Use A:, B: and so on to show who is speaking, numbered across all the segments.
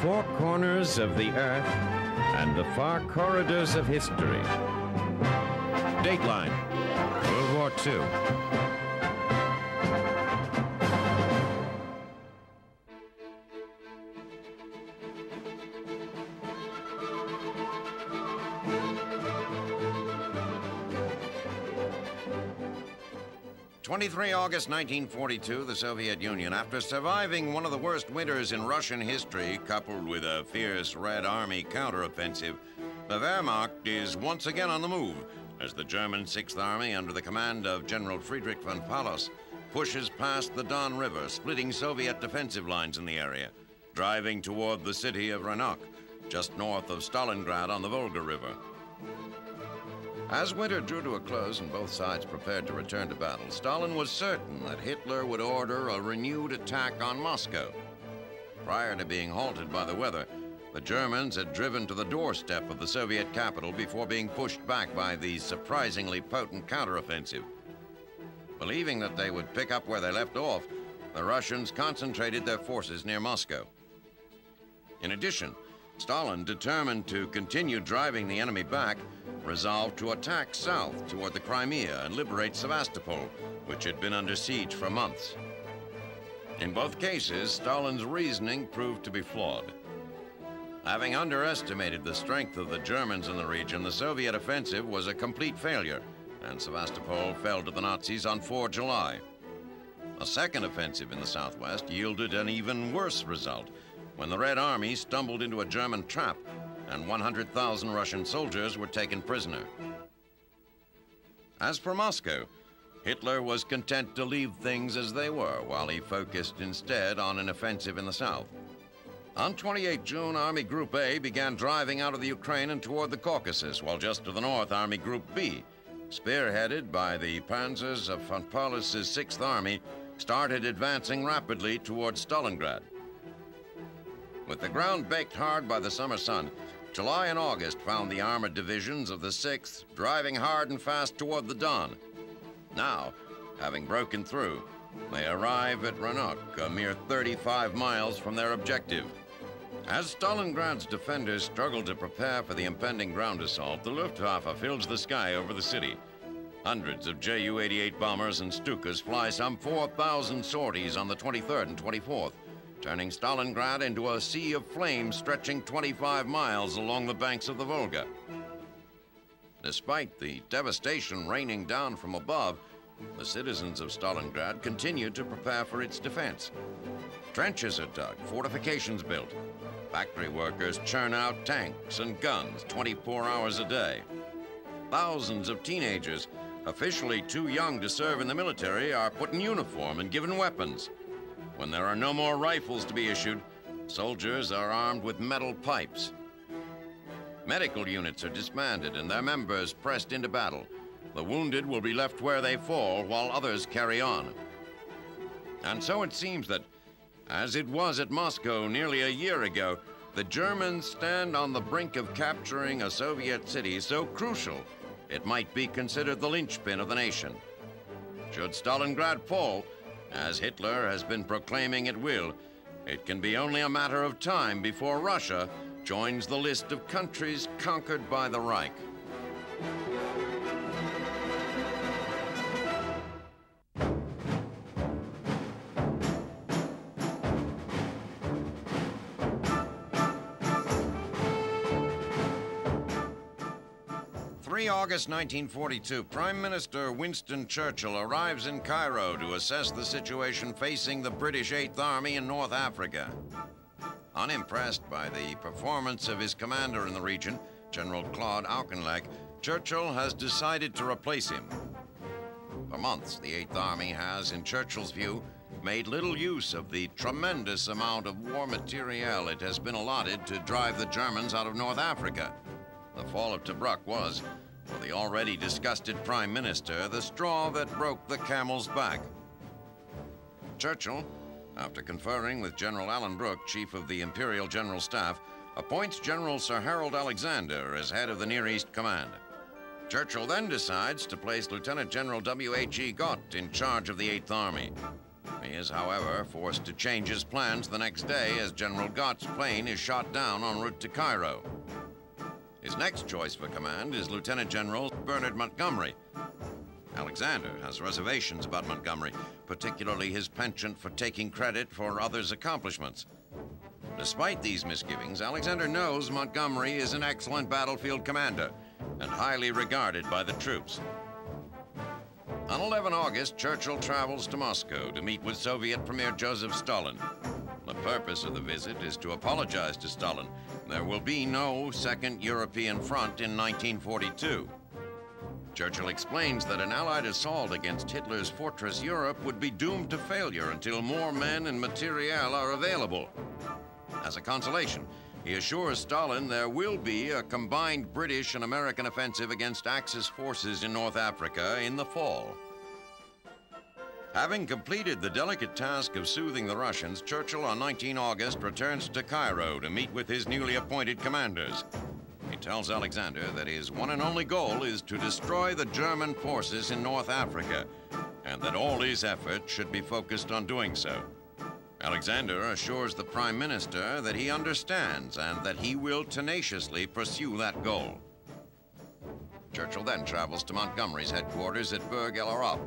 A: four corners of the earth and the far corridors of history. Dateline, World War II. 23 August 1942, the Soviet Union, after surviving one of the worst winters in Russian history, coupled with a fierce Red Army counteroffensive, the Wehrmacht is once again on the move as the German Sixth Army, under the command of General Friedrich von Paulus, pushes past the Don River, splitting Soviet defensive lines in the area, driving toward the city of Ranok, just north of Stalingrad on the Volga River. As winter drew to a close and both sides prepared to return to battle, Stalin was certain that Hitler would order a renewed attack on Moscow. Prior to being halted by the weather, the Germans had driven to the doorstep of the Soviet capital before being pushed back by the surprisingly potent counteroffensive. Believing that they would pick up where they left off, the Russians concentrated their forces near Moscow. In addition, Stalin, determined to continue driving the enemy back, resolved to attack south toward the Crimea and liberate Sevastopol, which had been under siege for months. In both cases, Stalin's reasoning proved to be flawed. Having underestimated the strength of the Germans in the region, the Soviet offensive was a complete failure, and Sevastopol fell to the Nazis on 4 July. A second offensive in the southwest yielded an even worse result, when the Red Army stumbled into a German trap and 100,000 Russian soldiers were taken prisoner. As for Moscow, Hitler was content to leave things as they were while he focused instead on an offensive in the south. On 28 June, Army Group A began driving out of the Ukraine and toward the Caucasus, while just to the north, Army Group B, spearheaded by the panzers of von Paulus's Sixth Army, started advancing rapidly toward Stalingrad. With the ground baked hard by the summer sun, July and August found the armored divisions of the 6th driving hard and fast toward the Don. Now, having broken through, they arrive at Ranok, a mere 35 miles from their objective. As Stalingrad's defenders struggle to prepare for the impending ground assault, the Luftwaffe fills the sky over the city. Hundreds of Ju-88 bombers and Stukas fly some 4,000 sorties on the 23rd and 24th. Turning Stalingrad into a sea of flames stretching 25 miles along the banks of the Volga. Despite the devastation raining down from above, the citizens of Stalingrad continued to prepare for its defense. Trenches are dug, fortifications built. Factory workers churn out tanks and guns 24 hours a day. Thousands of teenagers, officially too young to serve in the military, are put in uniform and given weapons. When there are no more rifles to be issued, soldiers are armed with metal pipes. Medical units are disbanded and their members pressed into battle. The wounded will be left where they fall while others carry on. And so it seems that, as it was at Moscow nearly a year ago, the Germans stand on the brink of capturing a Soviet city so crucial it might be considered the linchpin of the nation. Should Stalingrad fall, as Hitler has been proclaiming it will, it can be only a matter of time before Russia joins the list of countries conquered by the Reich. August 1942, Prime Minister Winston Churchill arrives in Cairo to assess the situation facing the British Eighth Army in North Africa. Unimpressed by the performance of his commander in the region, General Claude Auchinleck, Churchill has decided to replace him. For months, the Eighth Army has, in Churchill's view, made little use of the tremendous amount of war materiel it has been allotted to drive the Germans out of North Africa. The fall of Tobruk was, for the already disgusted Prime Minister, the straw that broke the camel's back. Churchill, after conferring with General Alan Brooke, Chief of the Imperial General Staff, appoints General Sir Harold Alexander as head of the Near East Command. Churchill then decides to place Lieutenant General W.H.E. Gott in charge of the Eighth Army. He is, however, forced to change his plans the next day as General Gott's plane is shot down en route to Cairo. His next choice for command is Lieutenant General Bernard Montgomery. Alexander has reservations about Montgomery, particularly his penchant for taking credit for others' accomplishments. Despite these misgivings, Alexander knows Montgomery is an excellent battlefield commander and highly regarded by the troops. On 11 August, Churchill travels to Moscow to meet with Soviet Premier Joseph Stalin. The purpose of the visit is to apologize to Stalin. There will be no second European front in 1942. Churchill explains that an Allied assault against Hitler's fortress Europe would be doomed to failure until more men and materiel are available. As a consolation, he assures Stalin there will be a combined British and American offensive against Axis forces in North Africa in the fall. Having completed the delicate task of soothing the Russians, Churchill on 19 August returns to Cairo to meet with his newly appointed commanders. He tells Alexander that his one and only goal is to destroy the German forces in North Africa, and that all his efforts should be focused on doing so. Alexander assures the Prime Minister that he understands and that he will tenaciously pursue that goal. Churchill then travels to Montgomery's headquarters at Berg El Arab.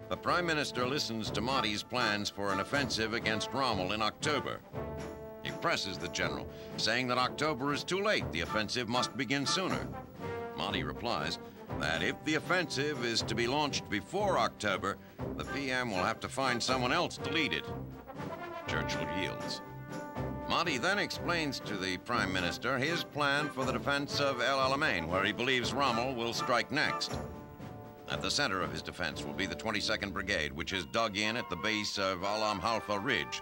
A: The Prime Minister listens to Monty's plans for an offensive against Rommel in October. He presses the general, saying that October is too late. The offensive must begin sooner. Monty replies that if the offensive is to be launched before October, the PM will have to find someone else to lead it. Churchill yields. Monty then explains to the Prime Minister his plan for the defense of Al Alamein, where he believes Rommel will strike next. At the center of his defense will be the 22nd Brigade, which is dug in at the base of Alam Halfa Ridge.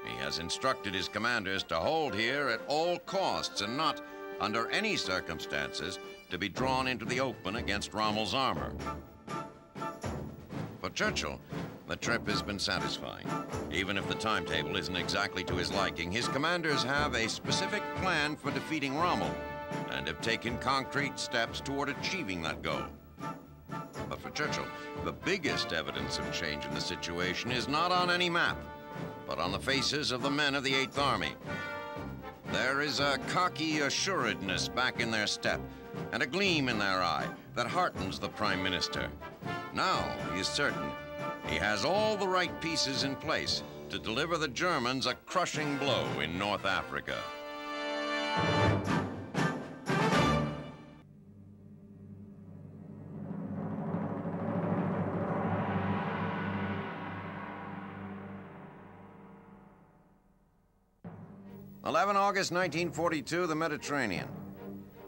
A: He has instructed his commanders to hold here at all costs and not, under any circumstances, to be drawn into the open against Rommel's armor. For Churchill, the trip has been satisfying. Even if the timetable isn't exactly to his liking, his commanders have a specific plan for defeating Rommel and have taken concrete steps toward achieving that goal. But for Churchill, the biggest evidence of change in the situation is not on any map, but on the faces of the men of the 8th Army. There is a cocky assuredness back in their step and a gleam in their eye that heartens the Prime Minister. Now he is certain he has all the right pieces in place to deliver the Germans a crushing blow in North Africa. August 1942, the Mediterranean.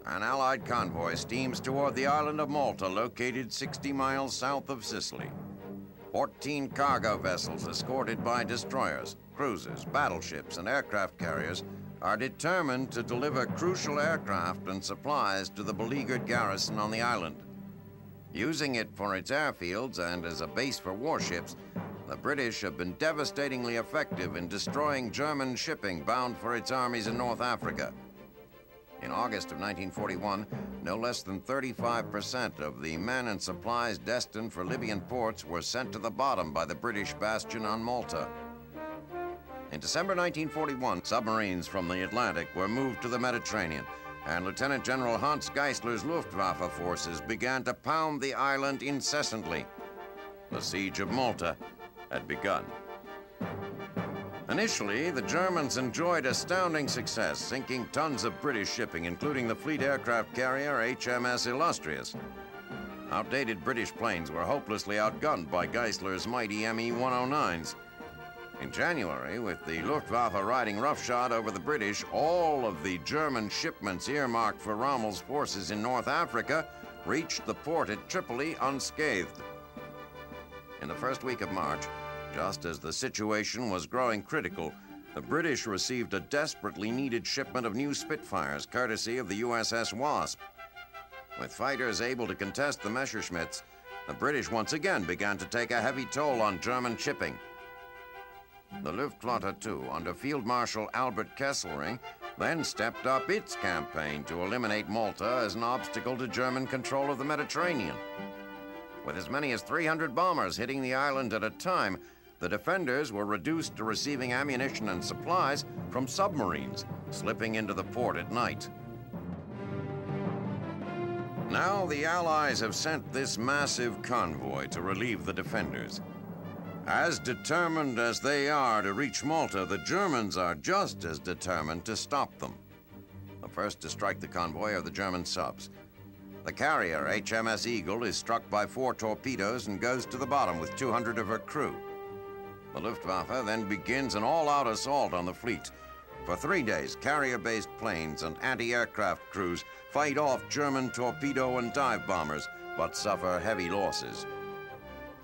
A: An Allied convoy steams toward the island of Malta, located 60 miles south of Sicily. 14 cargo vessels escorted by destroyers, cruisers, battleships, and aircraft carriers are determined to deliver crucial aircraft and supplies to the beleaguered garrison on the island. Using it for its airfields and as a base for warships, the British have been devastatingly effective in destroying German shipping bound for its armies in North Africa. In August of 1941, no less than 35% of the men and supplies destined for Libyan ports were sent to the bottom by the British bastion on Malta. In December 1941, submarines from the Atlantic were moved to the Mediterranean, and Lieutenant General Hans Geisler's Luftwaffe forces began to pound the island incessantly. The siege of Malta had begun. Initially, the Germans enjoyed astounding success, sinking tons of British shipping, including the fleet aircraft carrier HMS Illustrious. Outdated British planes were hopelessly outgunned by Geisler's mighty Me-109s. In January, with the Luftwaffe riding roughshod over the British, all of the German shipments earmarked for Rommel's forces in North Africa reached the port at Tripoli unscathed. In the first week of March, just as the situation was growing critical, the British received a desperately needed shipment of new Spitfires, courtesy of the USS Wasp. With fighters able to contest the Messerschmitts, the British once again began to take a heavy toll on German shipping. The Luftflotte II, under Field Marshal Albert Kesselring, then stepped up its campaign to eliminate Malta as an obstacle to German control of the Mediterranean. With as many as 300 bombers hitting the island at a time, the defenders were reduced to receiving ammunition and supplies from submarines, slipping into the port at night. Now the Allies have sent this massive convoy to relieve the defenders. As determined as they are to reach Malta, the Germans are just as determined to stop them. The first to strike the convoy are the German subs. The carrier, HMS Eagle, is struck by 4 torpedoes and goes to the bottom with 200 of her crew. The Luftwaffe then begins an all-out assault on the fleet. For 3 days, carrier-based planes and anti-aircraft crews fight off German torpedo and dive bombers, but suffer heavy losses.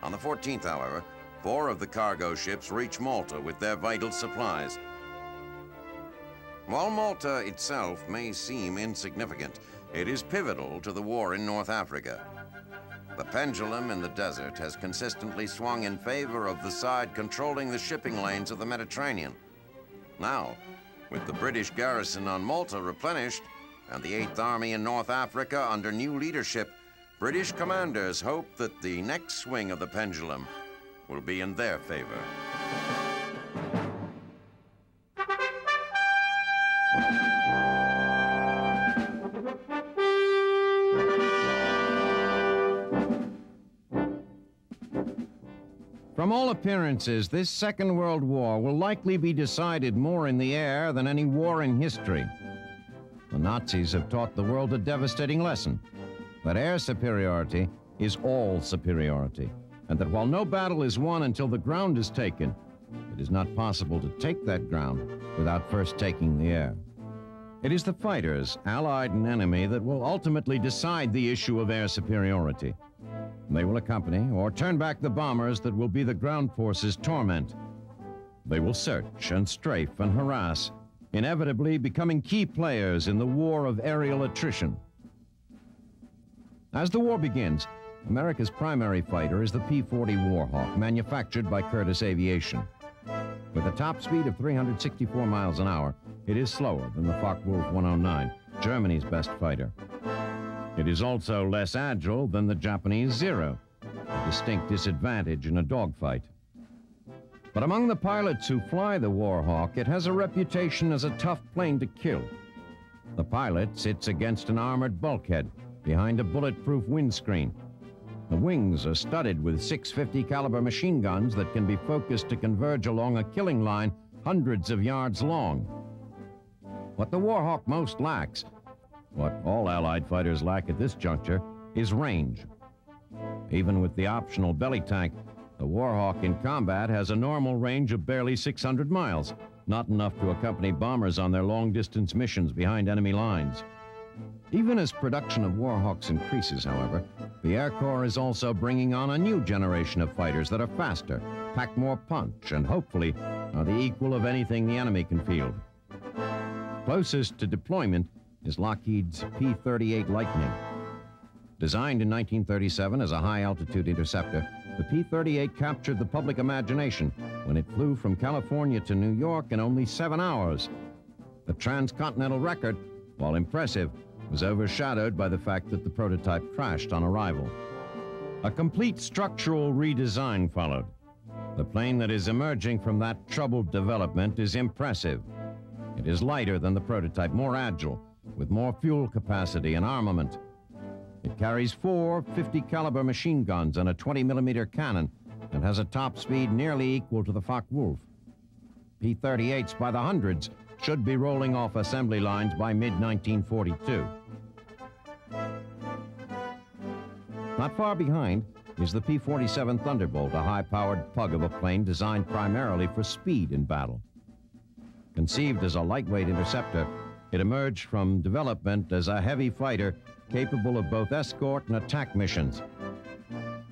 A: On the 14th, however, 4 of the cargo ships reach Malta with their vital supplies. While Malta itself may seem insignificant, it is pivotal to the war in North Africa. The pendulum in the desert has consistently swung in favor of the side controlling the shipping lanes of the Mediterranean. Now, with the British garrison on Malta replenished and the 8th Army in North Africa under new leadership, British commanders hope that the next swing of the pendulum will be in their favor.
B: From all appearances, this Second World War will likely be decided more in the air than any war in history. The Nazis have taught the world a devastating lesson, that air superiority is all superiority, and that while no battle is won until the ground is taken, it is not possible to take that ground without first taking the air. It is the fighters, allied and enemy, that will ultimately decide the issue of air superiority. They will accompany or turn back the bombers that will be the ground forces' torment. They will search and strafe and harass, inevitably becoming key players in the war of aerial attrition. As the war begins, America's primary fighter is the P-40 Warhawk, manufactured by Curtiss Aviation. With a top speed of 364 miles an hour, it is slower than the Focke-Wulf 109, Germany's best fighter. It is also less agile than the Japanese Zero, a distinct disadvantage in a dogfight. But among the pilots who fly the Warhawk, it has a reputation as a tough plane to kill. The pilot sits against an armored bulkhead behind a bulletproof windscreen. The wings are studded with 650 caliber machine guns that can be focused to converge along a killing line hundreds of yards long. What the Warhawk most lacks, what all Allied fighters lack at this juncture, is range. Even with the optional belly tank, the Warhawk in combat has a normal range of barely 600 miles, not enough to accompany bombers on their long-distance missions behind enemy lines. Even as production of Warhawks increases, however, the Air Corps is also bringing on a new generation of fighters that are faster, pack more punch, and hopefully are the equal of anything the enemy can field. Closest to deployment is Lockheed's P-38 Lightning. Designed in 1937 as a high-altitude interceptor, the P-38 captured the public imagination when it flew from California to New York in only 7 hours. The transcontinental record, while impressive, was overshadowed by the fact that the prototype crashed on arrival. A complete structural redesign followed. The plane that is emerging from that troubled development is impressive. It is lighter than the prototype, more agile, with more fuel capacity and armament. It carries 4 50 caliber machine guns and a 20mm cannon and has a top speed nearly equal to the Focke-Wulf. P-38s by the hundreds should be rolling off assembly lines by mid-1942. Not far behind is the P-47 Thunderbolt, a high-powered pug of a plane designed primarily for speed in battle. Conceived as a lightweight interceptor, it emerged from development as a heavy fighter capable of both escort and attack missions.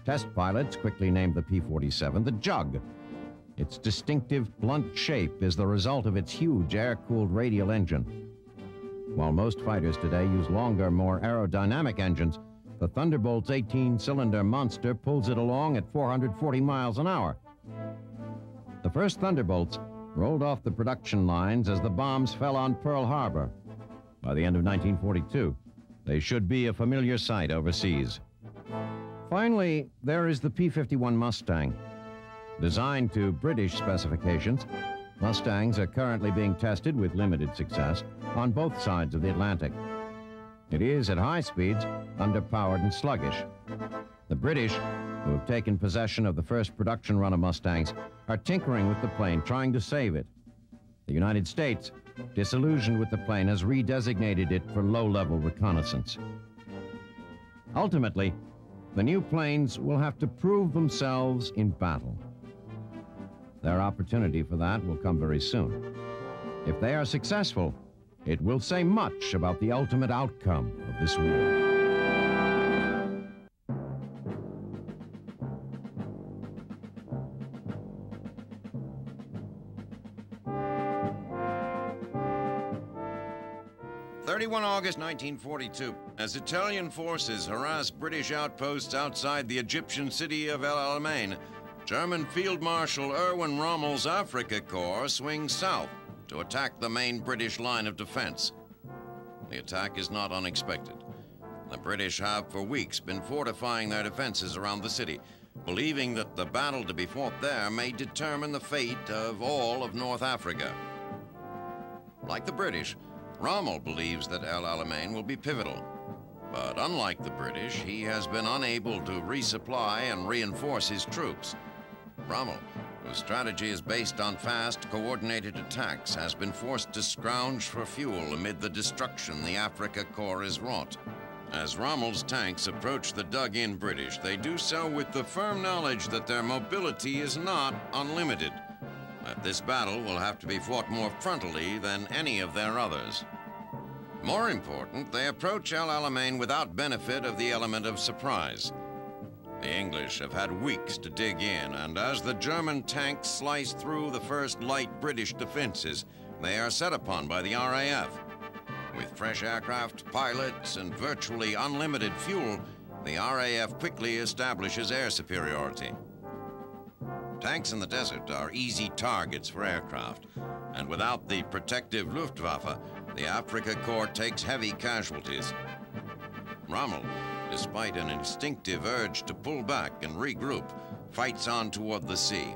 B: Test pilots quickly named the P-47 the Jug. Its distinctive, blunt shape is the result of its huge air-cooled radial engine. While most fighters today use longer, more aerodynamic engines, the Thunderbolt's 18-cylinder monster pulls it along at 440 miles an hour. The first Thunderbolts rolled off the production lines as the bombs fell on Pearl Harbor. By the end of 1942, they should be a familiar sight overseas. Finally, there is the P-51 Mustang. Designed to British specifications, Mustangs are currently being tested with limited success on both sides of the Atlantic. It is, at high speeds, underpowered and sluggish. The British, who have taken possession of the first production run of Mustangs, are tinkering with the plane, trying to save it. The United States, disillusioned with the plane, has redesignated it for low-level reconnaissance. Ultimately, the new planes will have to prove themselves in battle. Their opportunity for that will come very soon. If they are successful, it will say much about the ultimate outcome of this war.
A: August 1942, as Italian forces harassed British outposts outside the Egyptian city of Al Alamein, German Field Marshal Erwin Rommel's Africa Corps swings south to attack the main British line of defense. The attack is not unexpected. The British have for weeks been fortifying their defenses around the city, believing that the battle to be fought there may determine the fate of all of North Africa. Like the British, Rommel believes that Al Alamein will be pivotal. But unlike the British, he has been unable to resupply and reinforce his troops. Rommel, whose strategy is based on fast, coordinated attacks, has been forced to scrounge for fuel amid the destruction the Africa Corps has wrought. As Rommel's tanks approach the dug-in British, they do so with the firm knowledge that their mobility is not unlimited, that this battle will have to be fought more frontally than any of their others. More important, they approach Al Alamein without benefit of the element of surprise. The English have had weeks to dig in, and as the German tanks slice through the first light British defenses, they are set upon by the RAF. With fresh aircraft, pilots, and virtually unlimited fuel, the RAF quickly establishes air superiority. Tanks in the desert are easy targets for aircraft, and without the protective Luftwaffe, the Africa Corps takes heavy casualties. Rommel, despite an instinctive urge to pull back and regroup, fights on toward the sea.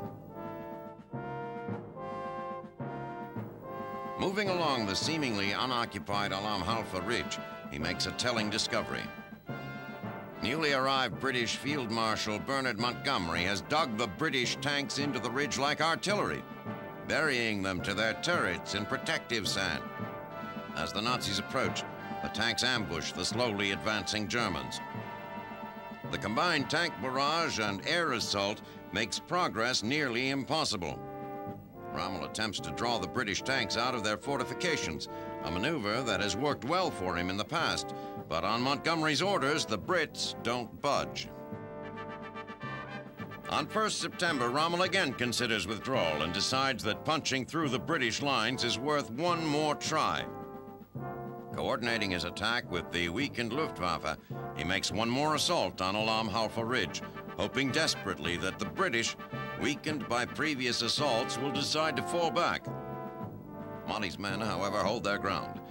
A: Moving along the seemingly unoccupied Alam Halfa Ridge, he makes a telling discovery. Newly arrived British Field Marshal Bernard Montgomery has dug the British tanks into the ridge like artillery, burying them to their turrets in protective sand. As the Nazis approach, the tanks ambush the slowly advancing Germans. The combined tank barrage and air assault makes progress nearly impossible. Rommel attempts to draw the British tanks out of their fortifications, a maneuver that has worked well for him in the past. But on Montgomery's orders, the Brits don't budge. On 1st September, Rommel again considers withdrawal and decides that punching through the British lines is worth one more try. Coordinating his attack with the weakened Luftwaffe, he makes one more assault on Alam Halfa Ridge, hoping desperately that the British, weakened by previous assaults, will decide to fall back. Monty's men, however, hold their ground.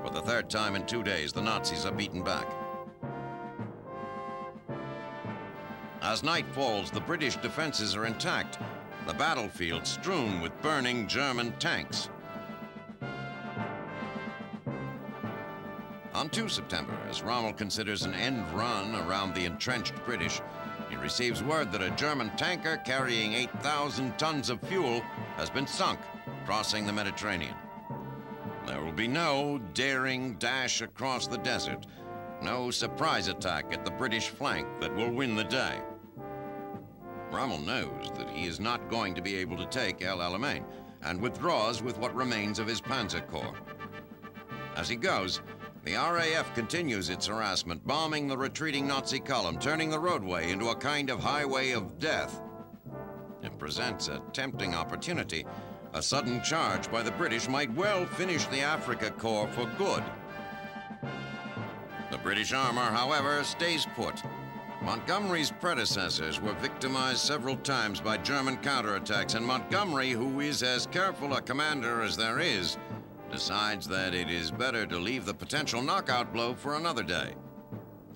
A: For the third time in 2 days, the Nazis are beaten back. As night falls, the British defenses are intact, the battlefield strewn with burning German tanks. On 2 September, as Rommel considers an end run around the entrenched British, he receives word that a German tanker carrying 8,000 tons of fuel has been sunk, crossing the Mediterranean. There will be no daring dash across the desert, no surprise attack at the British flank that will win the day. Rommel knows that he is not going to be able to take Al Alamein and withdraws with what remains of his Panzer Corps. As he goes, the RAF continues its harassment, bombing the retreating Nazi column, turning the roadway into a kind of highway of death. It presents a tempting opportunity. A sudden charge by the British might well finish the Africa Corps for good. The British armor, however, stays put. Montgomery's predecessors were victimized several times by German counterattacks, and Montgomery, who is as careful a commander as there is, decides that it is better to leave the potential knockout blow for another day.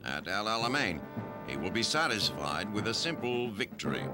A: At Al Alamein, he will be satisfied with a simple victory.